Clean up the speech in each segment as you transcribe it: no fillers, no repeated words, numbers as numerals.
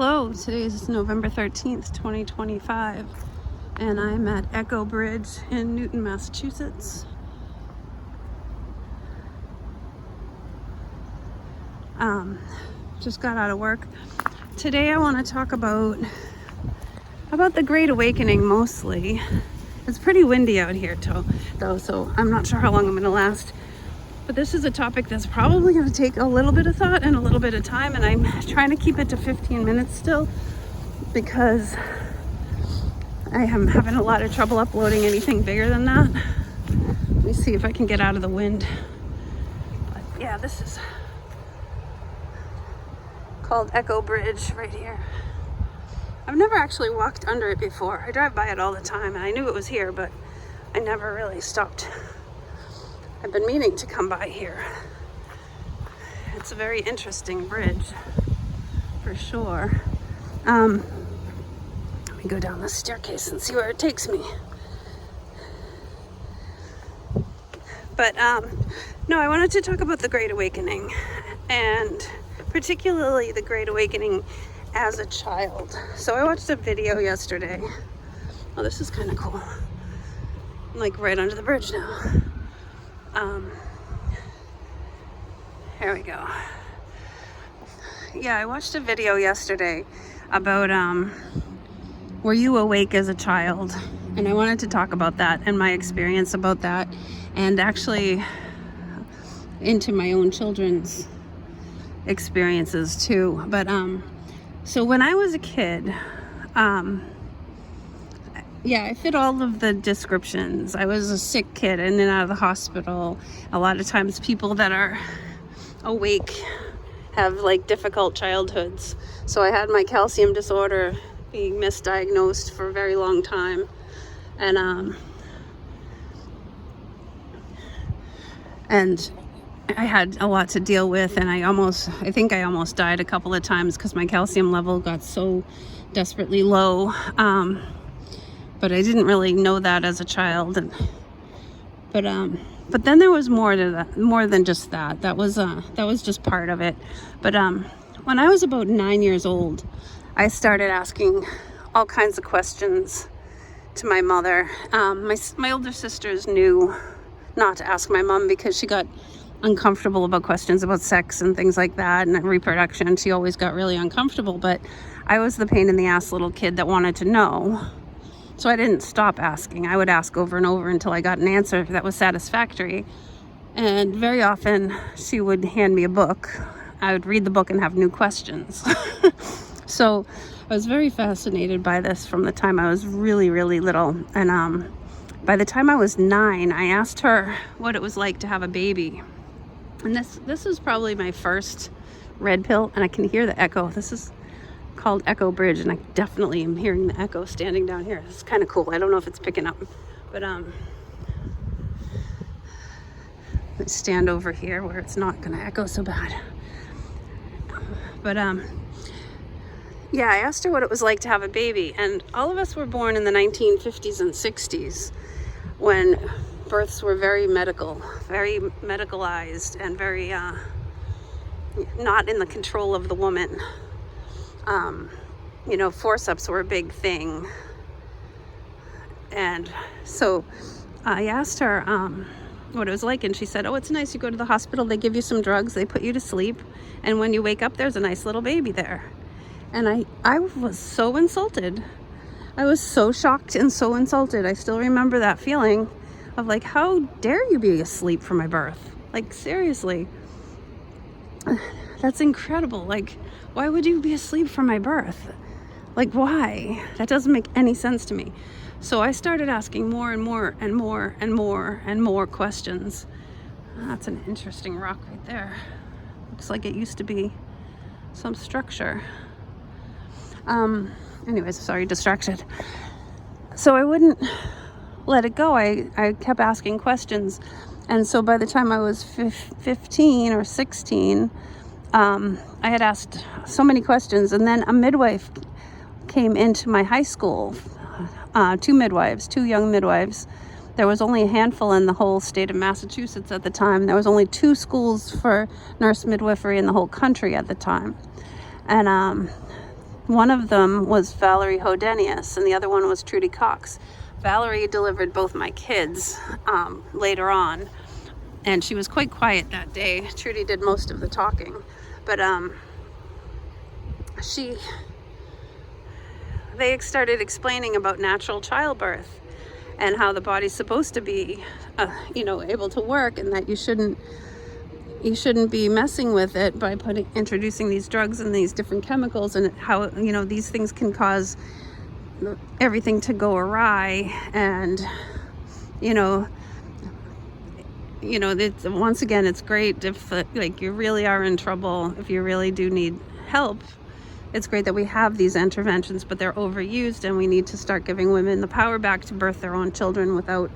Hello, today is November 13th, 2025, and I'm at Echo Bridge in Newton, Massachusetts. Just got out of work. Today I want to talk about the Great Awakening mostly. It's pretty windy out here though, so I'm not sure how long I'm going to last. But this is a topic that's probably going to take a little bit of thought and a little bit of time, and I'm trying to keep it to 15 minutes still because I am having a lot of trouble uploading anything bigger than that. Let me see if I can get out of the wind. But yeah, this is called Echo Bridge right here. I've never actually walked under it before. I drive by it all the time, and I knew it was here, but I never really stopped. I've been meaning to come by here. It's a very interesting bridge, for sure. Let me go down this staircase and see where it takes me. But no, I wanted to talk about the Great Awakening, and particularly the Great Awakening as a child. So I watched a video yesterday. Oh, this is kind of cool. I'm like right under the bridge now. Here we go. Yeah, I watched a video yesterday about were you awake as a child? And I wanted to talk about that and my experience about that, and actually into my own children's experiences too. But so when I was a kid, yeah, I fit all of the descriptions. I was a sick kid in and out of the hospital. A lot of times people that are awake have like difficult childhoods. So I had my calcium disorder being misdiagnosed for a very long time. And I had a lot to deal with, and I think I almost died a couple of times because my calcium level got so desperately low. But I didn't really know that as a child, but then there was more to that, more than just that. That was just part of it. But when I was about 9 years old, I started asking all kinds of questions to my mother. My older sisters knew not to ask my mom because she got uncomfortable about questions about sex and things like that and reproduction. She always got really uncomfortable, but I was the pain in the ass little kid that wanted to know. So I didn't stop asking. I would ask over and over until I got an answer that was satisfactory. And very often she would hand me a book. I would read the book and have new questions. So I was very fascinated by this from the time I was really, really little. And by the time I was 9, I asked her what it was like to have a baby. And this was probably my first red pill, and I can hear the echo. This is called Echo Bridge, and I definitely am hearing the echo standing down here. It's kind of cool. I don't know if it's picking up, but let's stand over here where it's not going to echo so bad. But yeah, I asked her what it was like to have a baby, and all of us were born in the 1950s and 60s when births were very medicalized, and very not in the control of the woman. Forceps were a big thing. And so I asked her what it was like, and she said, oh, it's nice. You go to the hospital, they give you some drugs, they put you to sleep, and when you wake up, there's a nice little baby there. And I was so insulted. I was so shocked and so insulted. I still remember that feeling of like, how dare you be asleep for my birth? Like, seriously. That's incredible. Like, why would you be asleep for my birth? Like, why? That doesn't make any sense to me. So I started asking more and more and more and more and more questions. That's an interesting rock right there. Looks like it used to be some structure. Anyways, sorry, distracted. So I wouldn't let it go. I kept asking questions. And so by the time I was 15 or 16, I had asked so many questions, and then a midwife came into my high school. Two young midwives. There was only a handful in the whole state of Massachusetts at the time. There was only 2 schools for nurse midwifery in the whole country at the time. And one of them was Valerie Hodenius, and the other one was Trudy Cox. Valerie delivered both my kids later on, and she was quite quiet that day. Trudy did most of the talking, but they started explaining about natural childbirth and how the body's supposed to be, able to work, and that you shouldn't be messing with it by introducing these drugs and these different chemicals, and how these things can cause everything to go awry. And once again, it's great if you really are in trouble, if you really do need help. It's great that we have these interventions, but they're overused, and we need to start giving women the power back to birth their own children without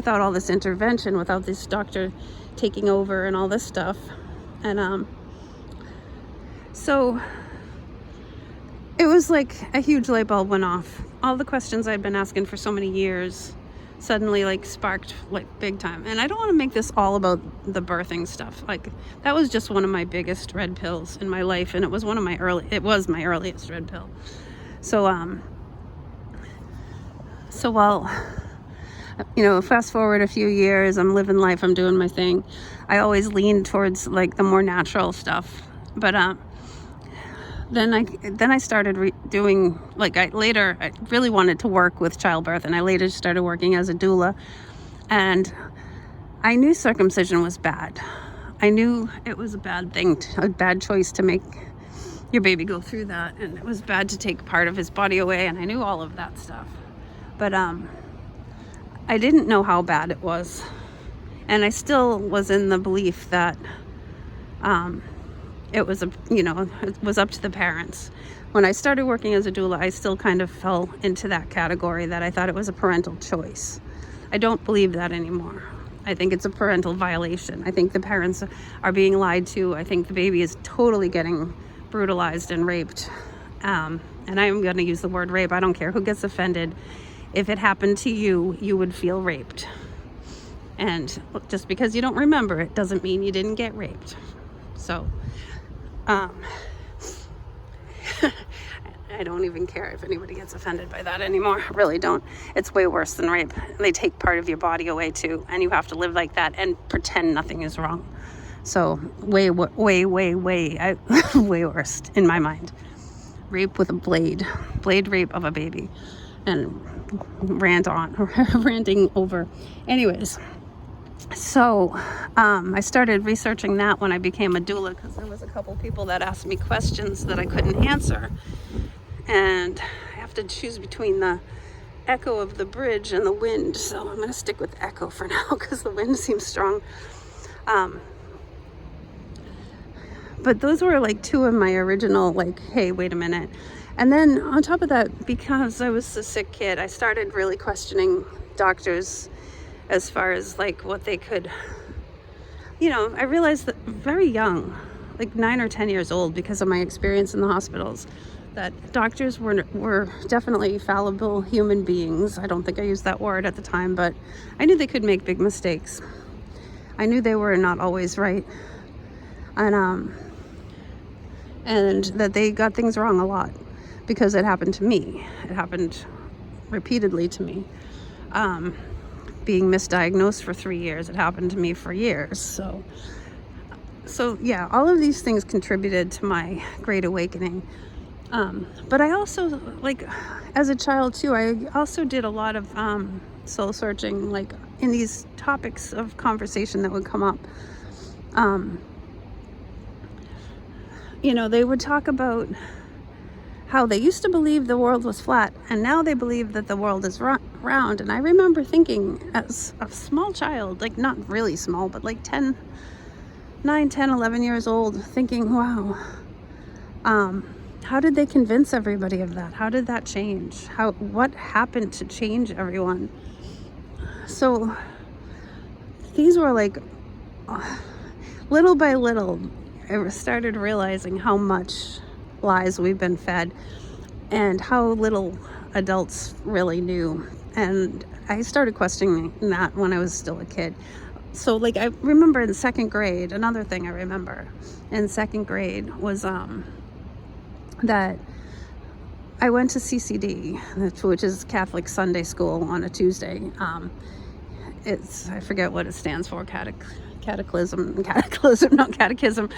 all this intervention, without this doctor taking over and all this stuff. And so it was like a huge light bulb went off. All the questions I'd been asking for so many years suddenly sparked big time. And I don't want to make this all about the birthing stuff. That was just one of my biggest red pills in my life, and it was my earliest red pill. So while fast forward a few years, I'm living life, I'm doing my thing, I always leaned towards the more natural stuff. But then I started doing, I really wanted to work with childbirth, and I later started working as a doula. And I knew circumcision was bad. I knew it was a bad thing, a bad choice to make your baby go through that, and it was bad to take part of his body away, and I knew all of that stuff. But I didn't know how bad it was, and I still was in the belief that it was it was up to the parents. When I started working as a doula, I still kind of fell into that category, that I thought it was a parental choice. I don't believe that anymore. I think it's a parental violation. I think the parents are being lied to. I think the baby is totally getting brutalized and raped. And I'm going to use the word rape. I don't care who gets offended. If it happened to you, you would feel raped. And just because you don't remember it doesn't mean you didn't get raped. So I don't even care if anybody gets offended by that anymore. I really don't. It's way worse than rape. They take part of your body away too, and you have to live like that and pretend nothing is wrong. So way worse in my mind. Rape with a blade rape of a baby, and ranting over. Anyways, so I started researching that when I became a doula, because there was a couple people that asked me questions that I couldn't answer, and I have to choose between the echo of the bridge and the wind. So I'm going to stick with echo for now, because the wind seems strong. But those were two of my original, hey, wait a minute. And then on top of that, because I was a sick kid, I started really questioning doctors as far as what they could, I realized that very young, 9 or 10 years old, because of my experience in the hospitals, that doctors were definitely fallible human beings. I don't think I used that word at the time, but I knew they could make big mistakes. I knew they were not always right. And that they got things wrong a lot, because it happened to me. It happened repeatedly to me. Being misdiagnosed for 3 years, it happened to me for years. So yeah, all of these things contributed to my great awakening. But I also, as a child too, I also did a lot of soul searching, in these topics of conversation that would come up. They would talk about how they used to believe the world was flat, and now they believe that the world is round. And I remember thinking, as a small child, not really small, but 9, 10, 11 years old, thinking, wow, how did they convince everybody of that? How did that change? What happened to change everyone? So these were little by little, I started realizing how much lies we've been fed, and how little adults really knew. And I started questioning that when I was still a kid. So I remember in second grade, another thing I remember in second grade was that I went to CCD, which is Catholic Sunday School on a Tuesday. I forget what it stands for, catechism, not catechism,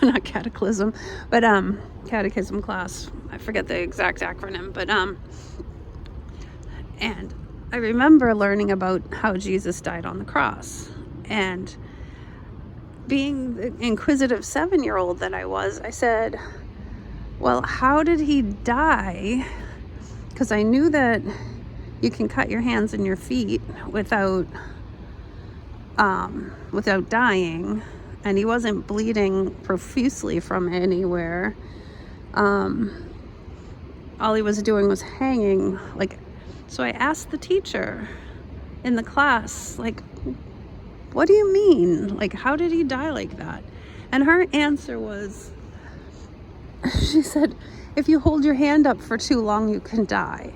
not cataclysm, but catechism class. I forget the exact acronym, but and I remember learning about how Jesus died on the cross, and being the inquisitive 7-year-old that I was, I said, well, how did he die? Because I knew that you can cut your hands and your feet without dying, and he wasn't bleeding profusely from anywhere. All he was doing was hanging. So I asked the teacher in the class, what do you mean? How did he die like that? And her answer was, she said, if you hold your hand up for too long, you can die.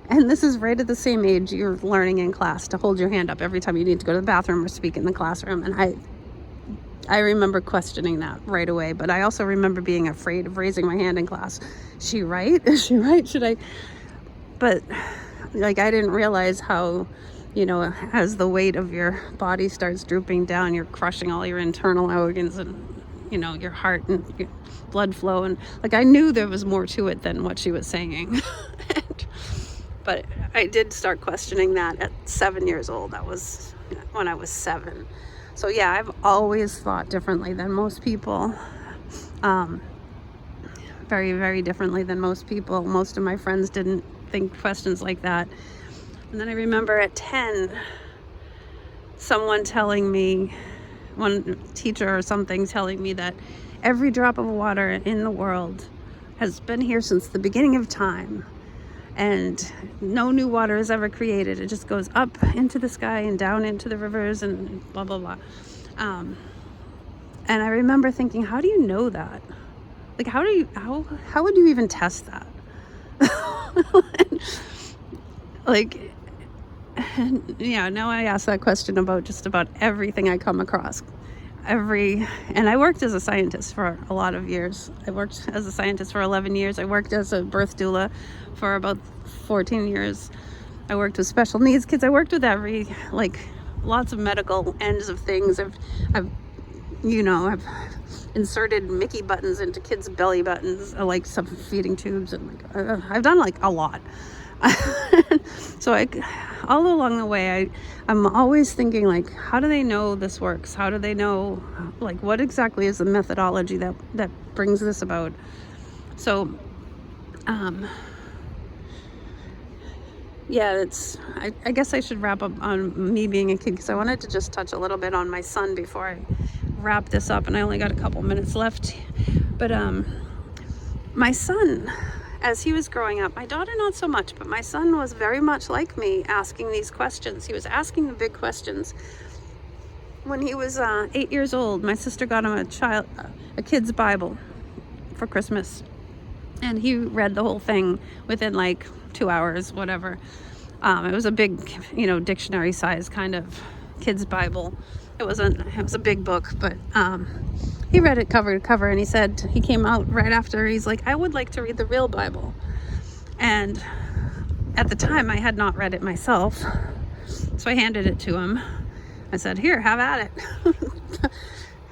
And this is right at the same age you're learning in class to hold your hand up every time you need to go to the bathroom or speak in the classroom. And I remember questioning that right away, but I also remember being afraid of raising my hand in class. Is she right? Is she right? Should I? But I didn't realize how, as the weight of your body starts drooping down, you're crushing all your internal organs and, your heart and your blood flow. And I knew there was more to it than what she was saying. But I did start questioning that at 7 years old. That was when I was 7. So yeah, I've always thought differently than most people. Very, very differently than most people. Most of my friends didn't think questions like that. And then I remember at 10, someone telling me, one teacher or something telling me that every drop of water in the world has been here since the beginning of time. And no new water is ever created. It just goes up into the sky and down into the rivers and blah, blah, blah. And I remember thinking, how do you know that? How would you even test that? Now I ask that question about just about everything I come across. And I worked as a scientist for a lot of years. I worked as a scientist for 11 years. I worked as a birth doula for about 14 years. I worked with special needs kids. I worked with lots of medical ends of things. I've inserted Mickey buttons into kids' belly buttons, some feeding tubes, and I've done a lot. So all along the way, I'm always thinking, how do they know this works? How do they know, what exactly is the methodology that brings this about? So, I guess I should wrap up on me being a kid, because I wanted to just touch a little bit on my son before I wrap this up, and I only got a couple minutes left. But my son, as he was growing up, my daughter not so much, but my son was very much like me, asking these questions. He was asking the big questions. When he was 8 years old, my sister got him a kid's Bible for Christmas, and he read the whole thing within 2 hours, whatever. It was a big, dictionary size kind of kid's Bible. It was a big book, but he read it cover to cover, and he came out right after, he's like, I would like to read the real Bible. And at the time, I had not read it myself, so I handed it to him. I said, here, have at it.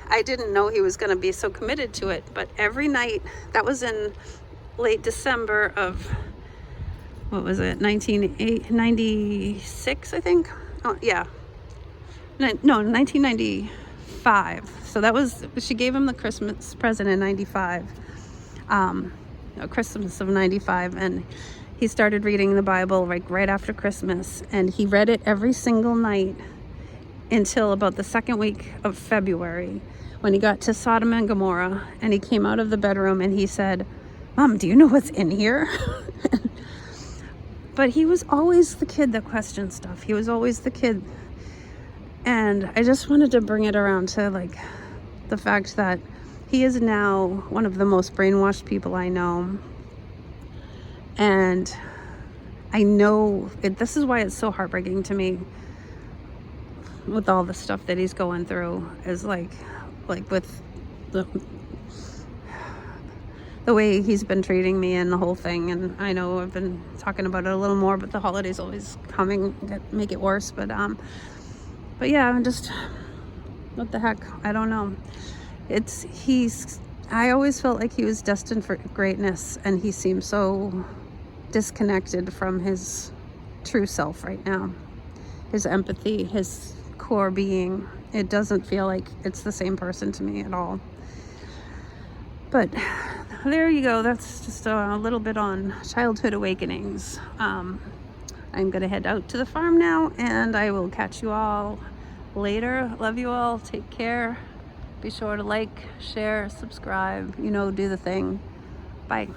I didn't know he was going to be so committed to it, but every night, that was in late December of, 1996, I think? Oh, yeah. No, 1995. So she gave him the Christmas present in 95, Christmas of 95, and he started reading the Bible right after Christmas, and he read it every single night until about the second week of February, when he got to Sodom and Gomorrah, and he came out of the bedroom and he said, Mom, do you know what's in here? But he was always the kid that questioned stuff. He was always the kid. And I just wanted to bring it around to the fact that he is now one of the most brainwashed people I know. And I know this is why it's so heartbreaking to me with all the stuff that he's going through, is with the way he's been treating me and the whole thing. And I know I've been talking about it a little more, but the holidays always coming make it worse. But yeah, I'm just, what the heck? I don't know. I always felt like he was destined for greatness, and he seems so disconnected from his true self right now. His empathy, his core being, it doesn't feel like it's the same person to me at all. But there you go. That's just a little bit on childhood awakenings. I'm gonna head out to the farm now, and I will catch you all later. Love you all. Take care. Be sure to like, share, subscribe, do the thing. Bye.